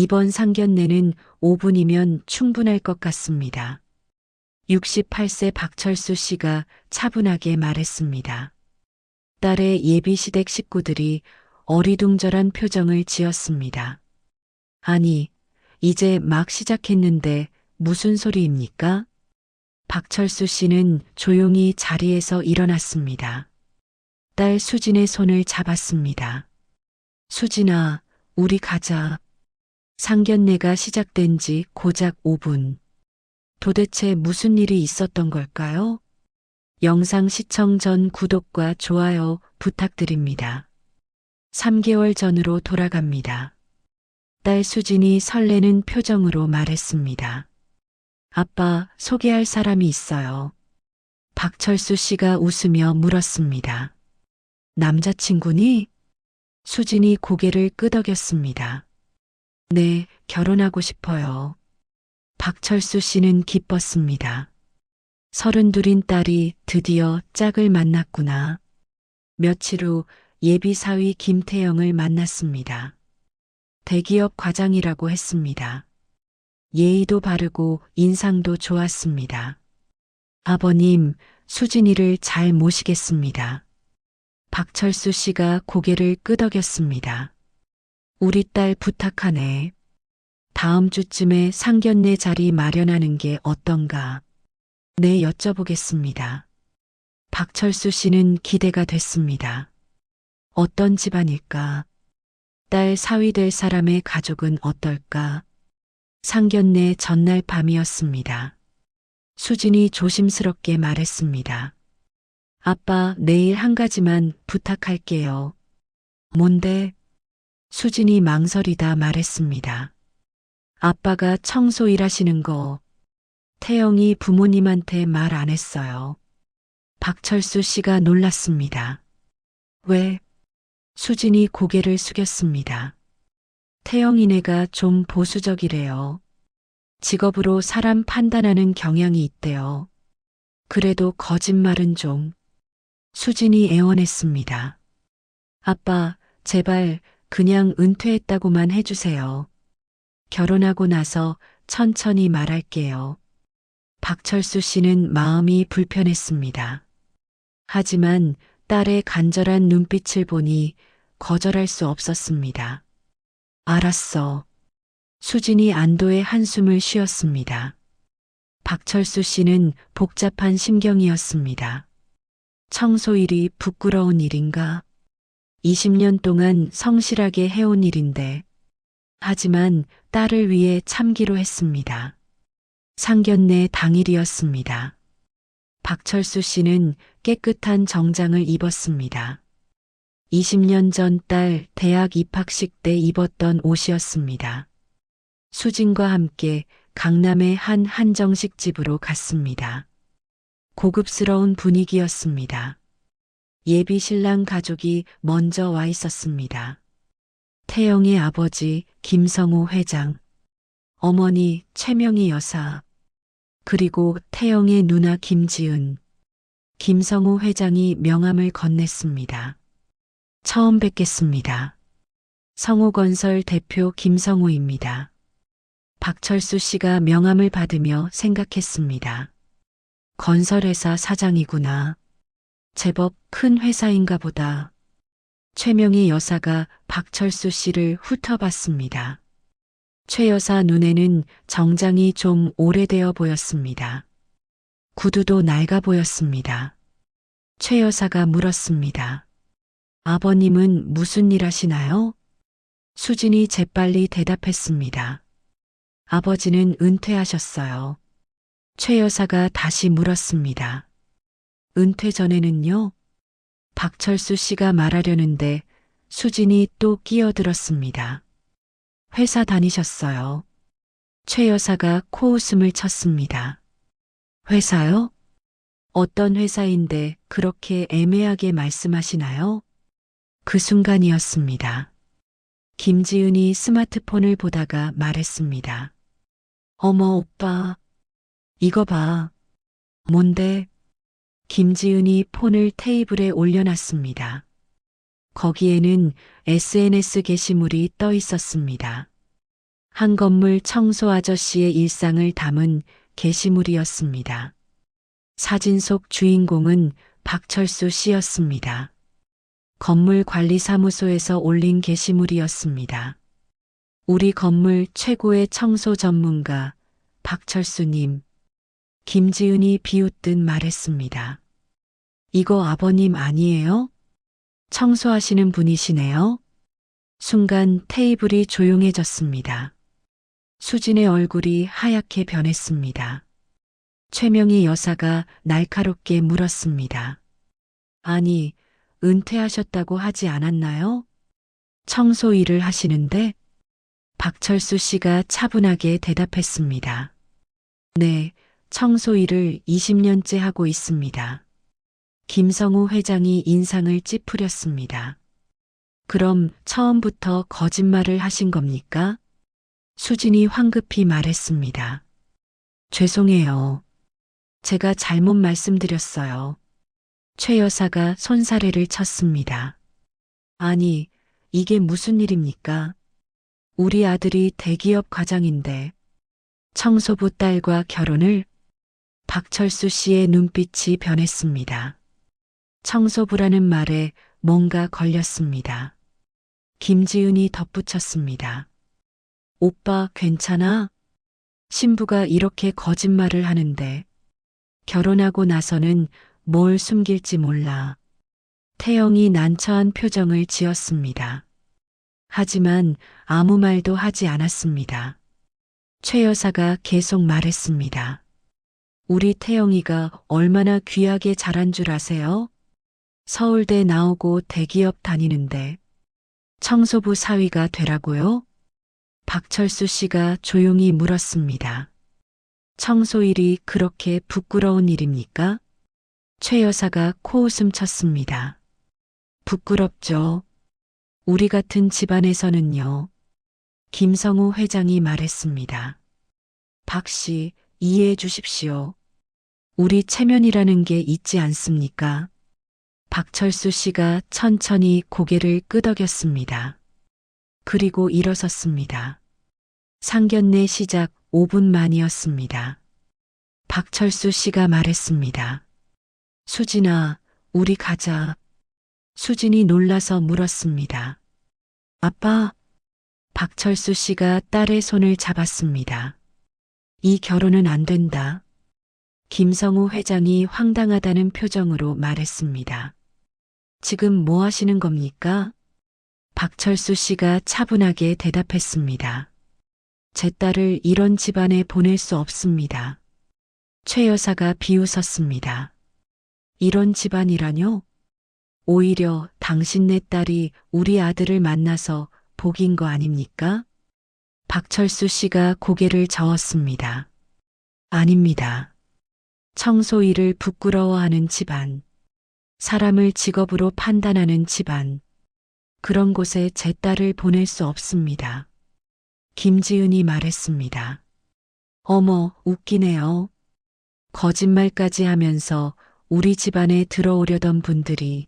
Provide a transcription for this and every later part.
이번 상견례는 5분이면 충분할 것 같습니다. 68세 박철수 씨가 차분하게 말했습니다. 딸의 예비 시댁 식구들이 어리둥절한 표정을 지었습니다. 아니, 이제 막 시작했는데 무슨 소리입니까? 박철수 씨는 조용히 자리에서 일어났습니다. 딸 수진의 손을 잡았습니다. 수진아, 우리 가자. 상견례가 시작된 지 고작 5분. 도대체 무슨 일이 있었던 걸까요? 영상 시청 전 구독과 좋아요 부탁드립니다. 3개월 전으로 돌아갑니다. 딸 수진이 설레는 표정으로 말했습니다. 아빠, 소개할 사람이 있어요. 박철수 씨가 웃으며 물었습니다. 남자친구니? 수진이 고개를 끄덕였습니다. 네, 결혼하고 싶어요. 박철수 씨는 기뻤습니다. 32인 딸이 드디어 짝을 만났구나. 며칠 후 예비 사위 김태영을 만났습니다. 대기업 과장이라고 했습니다. 예의도 바르고 인상도 좋았습니다. 아버님, 수진이를 잘 모시겠습니다. 박철수 씨가 고개를 끄덕였습니다. 우리 딸 부탁하네. 다음 주쯤에 상견례 자리 마련하는 게 어떤가? 네, 여쭤보겠습니다. 박철수 씨는 기대가 됐습니다. 어떤 집안일까? 딸 사위 될 사람의 가족은 어떨까? 상견례 전날 밤이었습니다. 수진이 조심스럽게 말했습니다. 아빠, 내일 한 가지만 부탁할게요. 뭔데? 수진이 망설이다 말했습니다. 아빠가 청소 일하시는 거 태영이 부모님한테 말 안 했어요. 박철수 씨가 놀랐습니다. 왜? 수진이 고개를 숙였습니다. 태영이네가 좀 보수적이래요. 직업으로 사람 판단하는 경향이 있대요. 그래도 거짓말은 좀. 수진이 애원했습니다. 아빠, 제발 그냥 은퇴했다고만 해주세요. 결혼하고 나서 천천히 말할게요. 박철수 씨는 마음이 불편했습니다. 하지만 딸의 간절한 눈빛을 보니 거절할 수 없었습니다. 알았어. 수진이 안도의 한숨을 쉬었습니다. 박철수 씨는 복잡한 심경이었습니다. 청소일이 부끄러운 일인가? 20년 동안 성실하게 해온 일인데, 하지만 딸을 위해 참기로 했습니다. 상견례 당일이었습니다. 박철수 씨는 깨끗한 정장을 입었습니다. 20년 전 딸 대학 입학식 때 입었던 옷이었습니다. 수진과 함께 강남의 한 한정식 집으로 갔습니다. 고급스러운 분위기였습니다. 예비 신랑 가족이 먼저 와 있었습니다. 태영의 아버지 김성우 회장, 어머니 최명희 여사, 그리고 태영의 누나 김지은, 김성우 회장이 명함을 건넸습니다. 처음 뵙겠습니다. 성우건설 대표 김성우입니다. 박철수 씨가 명함을 받으며 생각했습니다. 건설회사 사장이구나. 제법 큰 회사인가 보다. 최명희 여사가 박철수 씨를 훑어봤습니다. 최 여사 눈에는 정장이 좀 오래되어 보였습니다. 구두도 낡아 보였습니다. 최 여사가 물었습니다. 아버님은 무슨 일 하시나요? 수진이 재빨리 대답했습니다. 아버지는 은퇴하셨어요. 최 여사가 다시 물었습니다. 은퇴 전에는요? 박철수 씨가 말하려는데 수진이 또 끼어들었습니다. 회사 다니셨어요. 최 여사가 코웃음을 쳤습니다. 회사요? 어떤 회사인데 그렇게 애매하게 말씀하시나요? 그 순간이었습니다. 김지은이 스마트폰을 보다가 말했습니다. 어머, 오빠. 이거 봐. 뭔데? 김지은이 폰을 테이블에 올려놨습니다. 거기에는 SNS 게시물이 떠 있었습니다. 한 건물 청소 아저씨의 일상을 담은 게시물이었습니다. 사진 속 주인공은 박철수 씨였습니다. 건물 관리사무소에서 올린 게시물이었습니다. 우리 건물 최고의 청소 전문가 박철수님. 김지은이 비웃듯 말했습니다. 이거 아버님 아니에요? 청소하시는 분이시네요. 순간 테이블이 조용해졌습니다. 수진의 얼굴이 하얗게 변했습니다. 최명희 여사가 날카롭게 물었습니다. 아니, 은퇴하셨다고 하지 않았나요? 청소 일을 하시는데? 박철수 씨가 차분하게 대답했습니다. 네, 청소 일을 20년째 하고 있습니다. 김성우 회장이 인상을 찌푸렸습니다. 그럼 처음부터 거짓말을 하신 겁니까? 수진이 황급히 말했습니다. 죄송해요. 제가 잘못 말씀드렸어요. 최 여사가 손사래를 쳤습니다. 아니, 이게 무슨 일입니까? 우리 아들이 대기업 과장인데 청소부 딸과 결혼을? 박철수 씨의 눈빛이 변했습니다. 청소부라는 말에 뭔가 걸렸습니다. 김지은이 덧붙였습니다. 오빠 괜찮아? 신부가 이렇게 거짓말을 하는데 결혼하고 나서는 뭘 숨길지 몰라. 태영이 난처한 표정을 지었습니다. 하지만 아무 말도 하지 않았습니다. 최 여사가 계속 말했습니다. 우리 태영이가 얼마나 귀하게 자란 줄 아세요? 서울대 나오고 대기업 다니는데 청소부 사위가 되라고요? 박철수 씨가 조용히 물었습니다. 청소일이 그렇게 부끄러운 일입니까? 최 여사가 코웃음 쳤습니다. 부끄럽죠. 우리 같은 집안에서는요. 김성우 회장이 말했습니다. 박 씨, 이해해 주십시오. 우리 체면이라는 게 있지 않습니까? 박철수 씨가 천천히 고개를 끄덕였습니다. 그리고 일어섰습니다. 상견례 시작 5분 만이었습니다. 박철수 씨가 말했습니다. 수진아, 우리 가자. 수진이 놀라서 물었습니다. 아빠, 박철수 씨가 딸의 손을 잡았습니다. 이 결혼은 안 된다. 김성우 회장이 황당하다는 표정으로 말했습니다. 지금 뭐 하시는 겁니까? 박철수 씨가 차분하게 대답했습니다. 제 딸을 이런 집안에 보낼 수 없습니다. 최 여사가 비웃었습니다. 이런 집안이라뇨? 오히려 당신네 딸이 우리 아들을 만나서 복인 거 아닙니까? 박철수 씨가 고개를 저었습니다. 아닙니다. 청소 일을 부끄러워하는 집안, 사람을 직업으로 판단하는 집안, 그런 곳에 제 딸을 보낼 수 없습니다. 김지은이 말했습니다. 어머, 웃기네요. 거짓말까지 하면서 우리 집안에 들어오려던 분들이.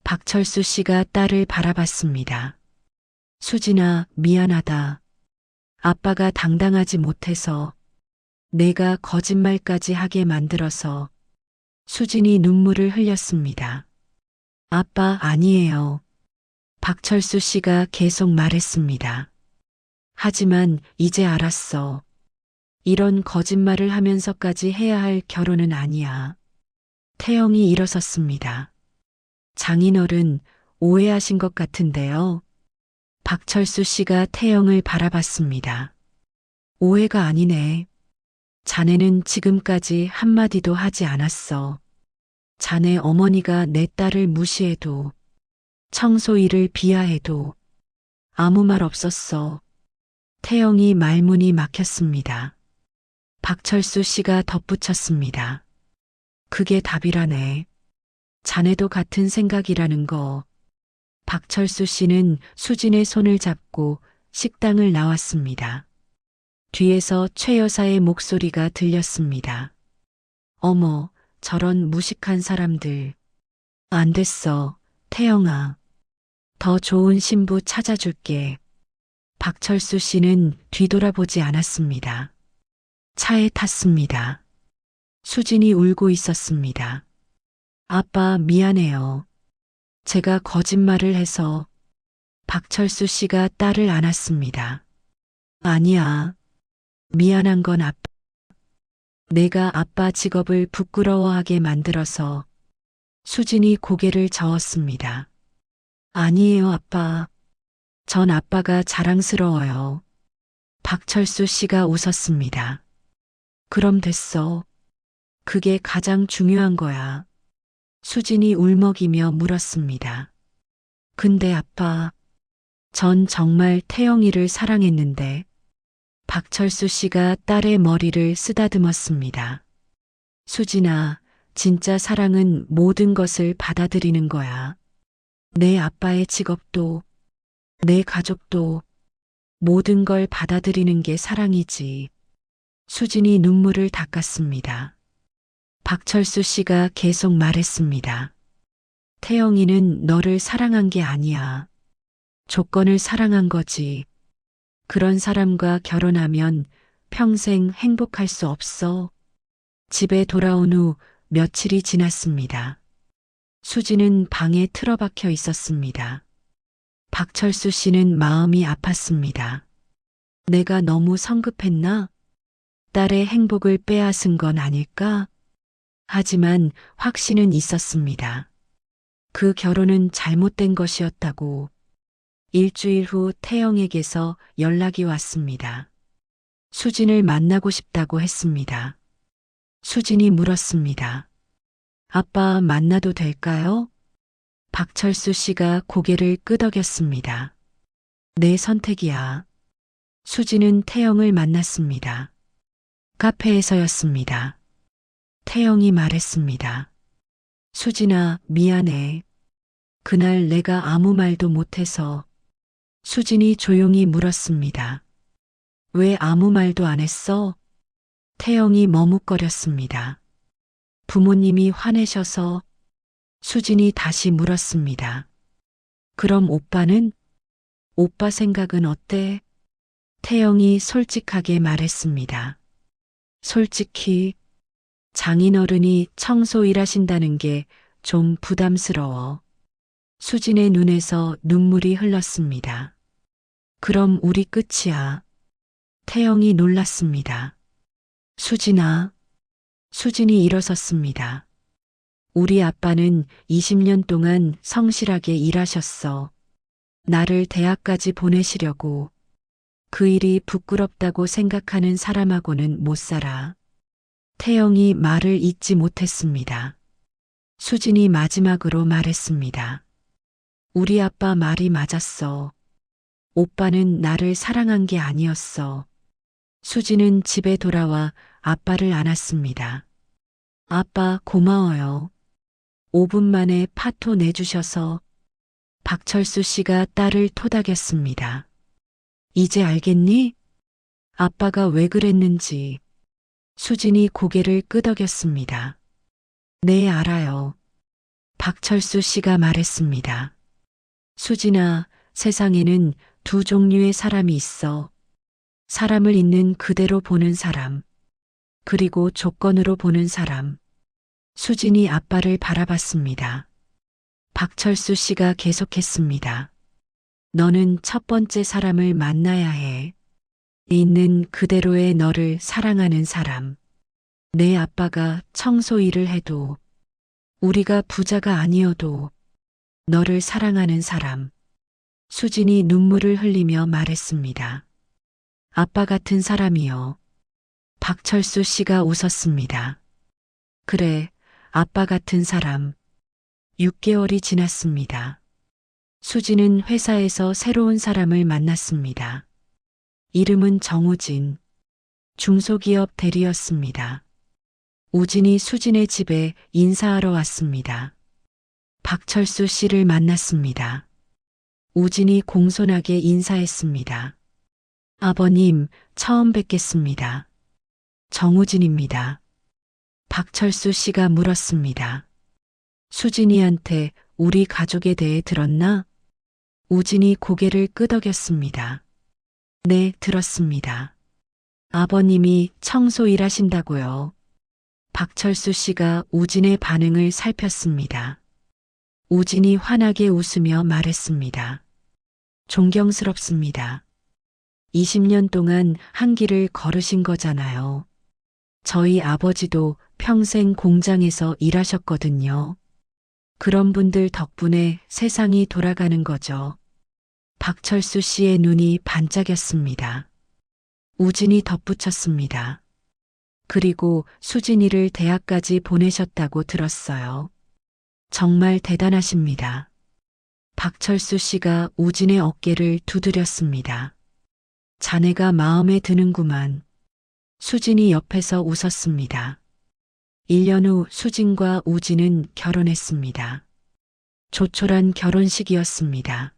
박철수 씨가 딸을 바라봤습니다. 수진아, 미안하다. 아빠가 당당하지 못해서 내가 거짓말까지 하게 만들어서. 수진이 눈물을 흘렸습니다. 아빠 아니에요. 박철수 씨가 계속 말했습니다. 하지만 이제 알았어. 이런 거짓말을 하면서까지 해야 할 결혼은 아니야. 태영이 일어섰습니다. 장인어른, 오해하신 것 같은데요. 박철수 씨가 태영을 바라봤습니다. 오해가 아니네. 자네는 지금까지 한마디도 하지 않았어. 자네 어머니가 내 딸을 무시해도, 청소 일을 비하해도 아무 말 없었어. 태영이 말문이 막혔습니다. 박철수 씨가 덧붙였습니다. 그게 답이라네. 자네도 같은 생각이라는 거. 박철수 씨는 수진의 손을 잡고 식당을 나왔습니다. 뒤에서 최 여사의 목소리가 들렸습니다. 어머, 저런 무식한 사람들. 안 됐어, 태영아. 더 좋은 신부 찾아줄게. 박철수 씨는 뒤돌아보지 않았습니다. 차에 탔습니다. 수진이 울고 있었습니다. 아빠, 미안해요. 제가 거짓말을 해서. 박철수 씨가 딸을 안았습니다. 아니야. 미안한 건 아빠. 내가 아빠 직업을 부끄러워하게 만들어서. 수진이 고개를 저었습니다. 아니에요, 아빠. 전 아빠가 자랑스러워요. 박철수 씨가 웃었습니다. 그럼 됐어. 그게 가장 중요한 거야. 수진이 울먹이며 물었습니다. 근데 아빠, 전 정말 태영이를 사랑했는데. 박철수 씨가 딸의 머리를 쓰다듬었습니다. 수진아, 진짜 사랑은 모든 것을 받아들이는 거야. 내 아빠의 직업도, 내 가족도, 모든 걸 받아들이는 게 사랑이지. 수진이 눈물을 닦았습니다. 박철수 씨가 계속 말했습니다. 태영이는 너를 사랑한 게 아니야. 조건을 사랑한 거지. 그런 사람과 결혼하면 평생 행복할 수 없어. 집에 돌아온 후 며칠이 지났습니다. 수지는 방에 틀어박혀 있었습니다. 박철수 씨는 마음이 아팠습니다. 내가 너무 성급했나? 딸의 행복을 빼앗은 건 아닐까? 하지만 확신은 있었습니다. 그 결혼은 잘못된 것이었다고. 일주일 후 태영에게서 연락이 왔습니다. 수진을 만나고 싶다고 했습니다. 수진이 물었습니다. 아빠 만나도 될까요? 박철수 씨가 고개를 끄덕였습니다. 내 선택이야. 수진은 태영을 만났습니다. 카페에서였습니다. 태영이 말했습니다. 수진아, 미안해. 그날 내가 아무 말도 못해서. 수진이 조용히 물었습니다. 왜 아무 말도 안 했어? 태영이 머뭇거렸습니다. 부모님이 화내셔서. 수진이 다시 물었습니다. 그럼 오빠는? 오빠 생각은 어때? 태영이 솔직하게 말했습니다. 솔직히 장인어른이 청소 일하신다는 게 좀 부담스러워. 수진의 눈에서 눈물이 흘렀습니다. 그럼 우리 끝이야. 태영이 놀랐습니다. 수진아. 수진이 일어섰습니다. 우리 아빠는 20년 동안 성실하게 일하셨어. 나를 대학까지 보내시려고. 그 일이 부끄럽다고 생각하는 사람하고는 못 살아. 태영이 말을 잇지 못했습니다. 수진이 마지막으로 말했습니다. 우리 아빠 말이 맞았어. 오빠는 나를 사랑한 게 아니었어. 수진은 집에 돌아와 아빠를 안았습니다. 아빠 고마워요. 5분 만에 파토 내주셔서. 박철수 씨가 딸을 토닥였습니다. 이제 알겠니? 아빠가 왜 그랬는지. 수진이 고개를 끄덕였습니다. 네, 알아요. 박철수 씨가 말했습니다. 수진아, 세상에는 두 종류의 사람이 있어. 사람을 있는 그대로 보는 사람, 그리고 조건으로 보는 사람. 수진이 아빠를 바라봤습니다. 박철수 씨가 계속했습니다. 너는 첫 번째 사람을 만나야 해. 있는 그대로의 너를 사랑하는 사람. 내 아빠가 청소 일을 해도, 우리가 부자가 아니어도 너를 사랑하는 사람. 수진이 눈물을 흘리며 말했습니다. 아빠 같은 사람이요. 박철수 씨가 웃었습니다. 그래, 아빠 같은 사람. 6개월이 지났습니다. 수진은 회사에서 새로운 사람을 만났습니다. 이름은 정우진. 중소기업 대리였습니다. 우진이 수진의 집에 인사하러 왔습니다. 박철수 씨를 만났습니다. 우진이 공손하게 인사했습니다. 아버님, 처음 뵙겠습니다. 정우진입니다. 박철수 씨가 물었습니다. 수진이한테 우리 가족에 대해 들었나? 우진이 고개를 끄덕였습니다. 네, 들었습니다. 아버님이 청소 일하신다고요. 박철수 씨가 우진의 반응을 살폈습니다. 우진이 환하게 웃으며 말했습니다. 존경스럽습니다. 20년 동안 한 길을 걸으신 거잖아요. 저희 아버지도 평생 공장에서 일하셨거든요. 그런 분들 덕분에 세상이 돌아가는 거죠. 박철수 씨의 눈이 반짝였습니다. 우진이 덧붙였습니다. 그리고 수진이를 대학까지 보내셨다고 들었어요. 정말 대단하십니다. 박철수 씨가 우진의 어깨를 두드렸습니다. 자네가 마음에 드는구만. 수진이 옆에서 웃었습니다. 1년 후 수진과 우진은 결혼했습니다. 조촐한 결혼식이었습니다.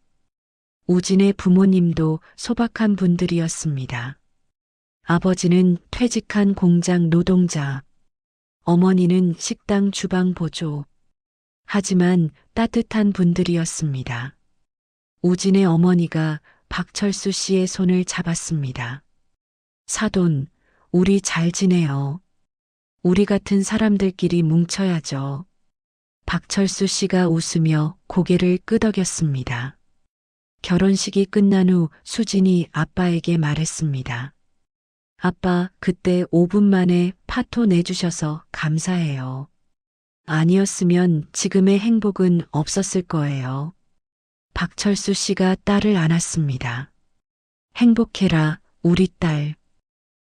우진의 부모님도 소박한 분들이었습니다. 아버지는 퇴직한 공장 노동자, 어머니는 식당 주방 보조. 하지만 따뜻한 분들이었습니다. 우진의 어머니가 박철수 씨의 손을 잡았습니다. 사돈, 우리 잘 지내요. 우리 같은 사람들끼리 뭉쳐야죠. 박철수 씨가 웃으며 고개를 끄덕였습니다. 결혼식이 끝난 후 수진이 아빠에게 말했습니다. 아빠, 그때 5분 만에 파토 내주셔서 감사해요. 아니었으면 지금의 행복은 없었을 거예요. 박철수 씨가 딸을 안았습니다. 행복해라, 우리 딸.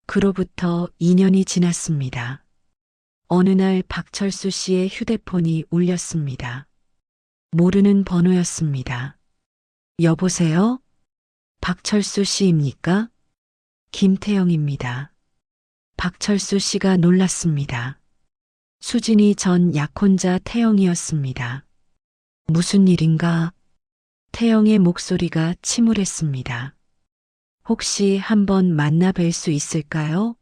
그로부터 2년이 지났습니다. 어느 날 박철수 씨의 휴대폰이 울렸습니다. 모르는 번호였습니다. 여보세요? 박철수 씨입니까? 김태영입니다. 박철수 씨가 놀랐습니다. 수진이 전 약혼자 태영이었습니다. 무슨 일인가? 태영의 목소리가 침울했습니다. 혹시 한번 만나 뵐 수 있을까요?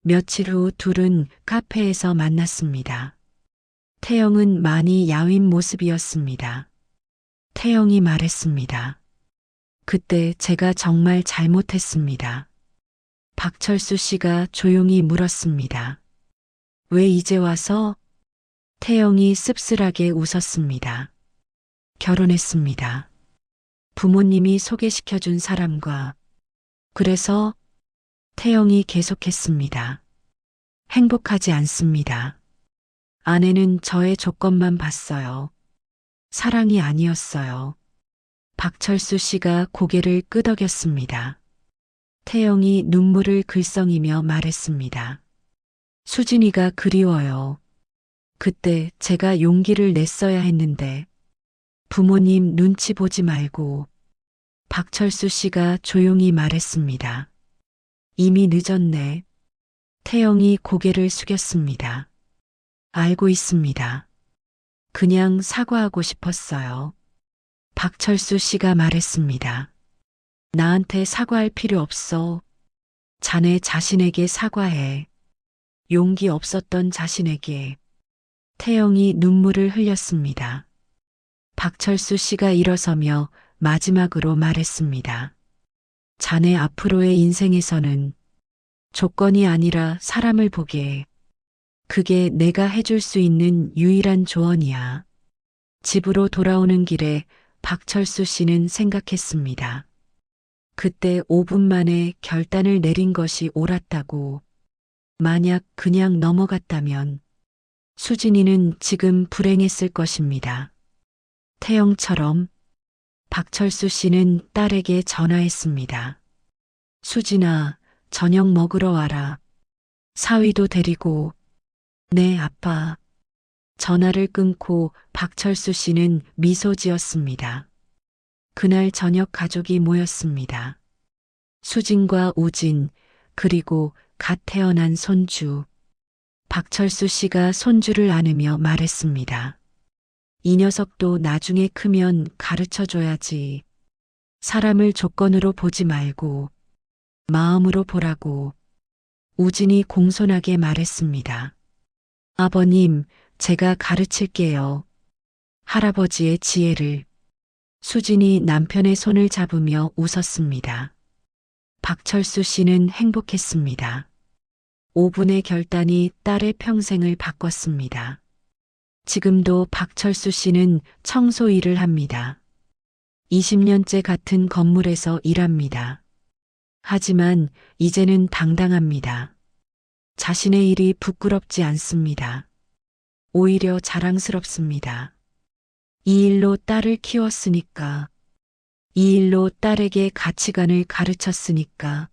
며칠 후 둘은 카페에서 만났습니다. 태영은 많이 야윈 모습이었습니다. 태영이 말했습니다. 그때 제가 정말 잘못했습니다. 박철수 씨가 조용히 물었습니다. 왜 이제 와서? 태영이 씁쓸하게 웃었습니다. 결혼했습니다. 부모님이 소개시켜준 사람과. 그래서 태영이 계속했습니다. 행복하지 않습니다. 아내는 저의 조건만 봤어요. 사랑이 아니었어요. 박철수 씨가 고개를 끄덕였습니다. 태영이 눈물을 글썽이며 말했습니다. 수진이가 그리워요. 그때 제가 용기를 냈어야 했는데 부모님 눈치 보지 말고. 박철수 씨가 조용히 말했습니다. 이미 늦었네. 태영이 고개를 숙였습니다. 알고 있습니다. 그냥 사과하고 싶었어요. 박철수 씨가 말했습니다. 나한테 사과할 필요 없어. 자네 자신에게 사과해. 용기 없었던 자신에게. 태영이 눈물을 흘렸습니다. 박철수 씨가 일어서며 마지막으로 말했습니다. 자네 앞으로의 인생에서는 조건이 아니라 사람을 보게 해. 그게 내가 해줄 수 있는 유일한 조언이야. 집으로 돌아오는 길에 박철수 씨는 생각했습니다. 그때 5분 만에 결단을 내린 것이 옳았다고. 만약 그냥 넘어갔다면 수진이는 지금 불행했을 것입니다. 태영처럼. 박철수 씨는 딸에게 전화했습니다. 수진아, 저녁 먹으러 와라. 사위도 데리고. 네, 아빠. 전화를 끊고 박철수 씨는 미소 지었습니다. 그날 저녁 가족이 모였습니다. 수진과 우진, 그리고 갓 태어난 손주. 박철수 씨가 손주를 안으며 말했습니다. 이 녀석도 나중에 크면 가르쳐줘야지. 사람을 조건으로 보지 말고 마음으로 보라고. 우진이 공손하게 말했습니다. 아버님, 제가 가르칠게요. 할아버지의 지혜를. 수진이 남편의 손을 잡으며 웃었습니다. 박철수 씨는 행복했습니다. 5분의 결단이 딸의 평생을 바꿨습니다. 지금도 박철수 씨는 청소 일을 합니다. 20년째 같은 건물에서 일합니다. 하지만 이제는 당당합니다. 자신의 일이 부끄럽지 않습니다. 오히려 자랑스럽습니다. 이 일로 딸을 키웠으니까, 이 일로 딸에게 가치관을 가르쳤으니까,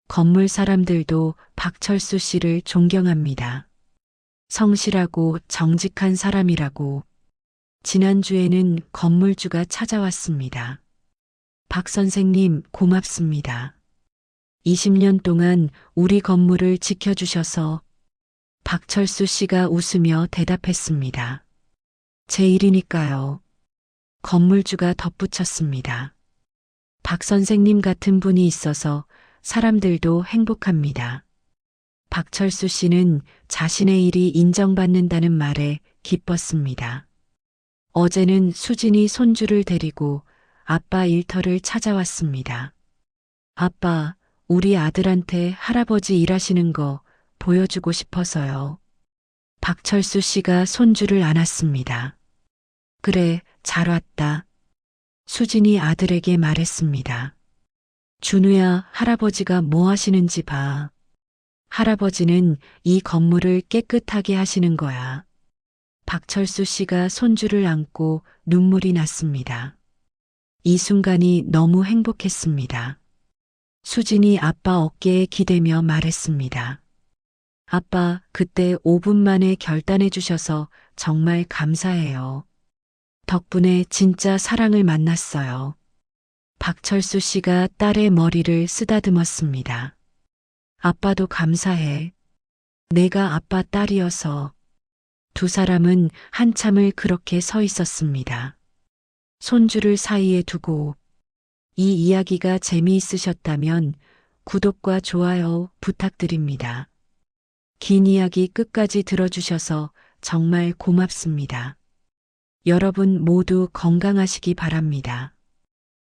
건물 사람들도 박철수 씨를 존경합니다. 성실하고 정직한 사람이라고. 지난주에는 건물주가 찾아왔습니다. 박 선생님, 고맙습니다. 20년 동안 우리 건물을 지켜주셔서. 박철수 씨가 웃으며 대답했습니다. 제 일이니까요. 건물주가 덧붙였습니다. 박 선생님 같은 분이 있어서 사람들도 행복합니다. 박철수 씨는 자신의 일이 인정받는다는 말에 기뻤습니다. 어제는 수진이 손주를 데리고 아빠 일터를 찾아왔습니다. 아빠, 우리 아들한테 할아버지 일하시는 거 보여주고 싶어서요. 박철수 씨가 손주를 안았습니다. 그래, 잘 왔다. 수진이 아들에게 말했습니다. 준우야, 할아버지가 뭐 하시는지 봐. 할아버지는 이 건물을 깨끗하게 하시는 거야. 박철수 씨가 손주를 안고 눈물이 났습니다. 이 순간이 너무 행복했습니다. 수진이 아빠 어깨에 기대며 말했습니다. 아빠, 그때 5분 만에 결단해 주셔서 정말 감사해요. 덕분에 진짜 사랑을 만났어요. 박철수 씨가 딸의 머리를 쓰다듬었습니다. 아빠도 감사해. 내가 아빠 딸이어서. 두 사람은 한참을 그렇게 서 있었습니다. 손주를 사이에 두고. 이 이야기가 재미있으셨다면 구독과 좋아요 부탁드립니다. 긴 이야기 끝까지 들어주셔서 정말 고맙습니다. 여러분 모두 건강하시기 바랍니다.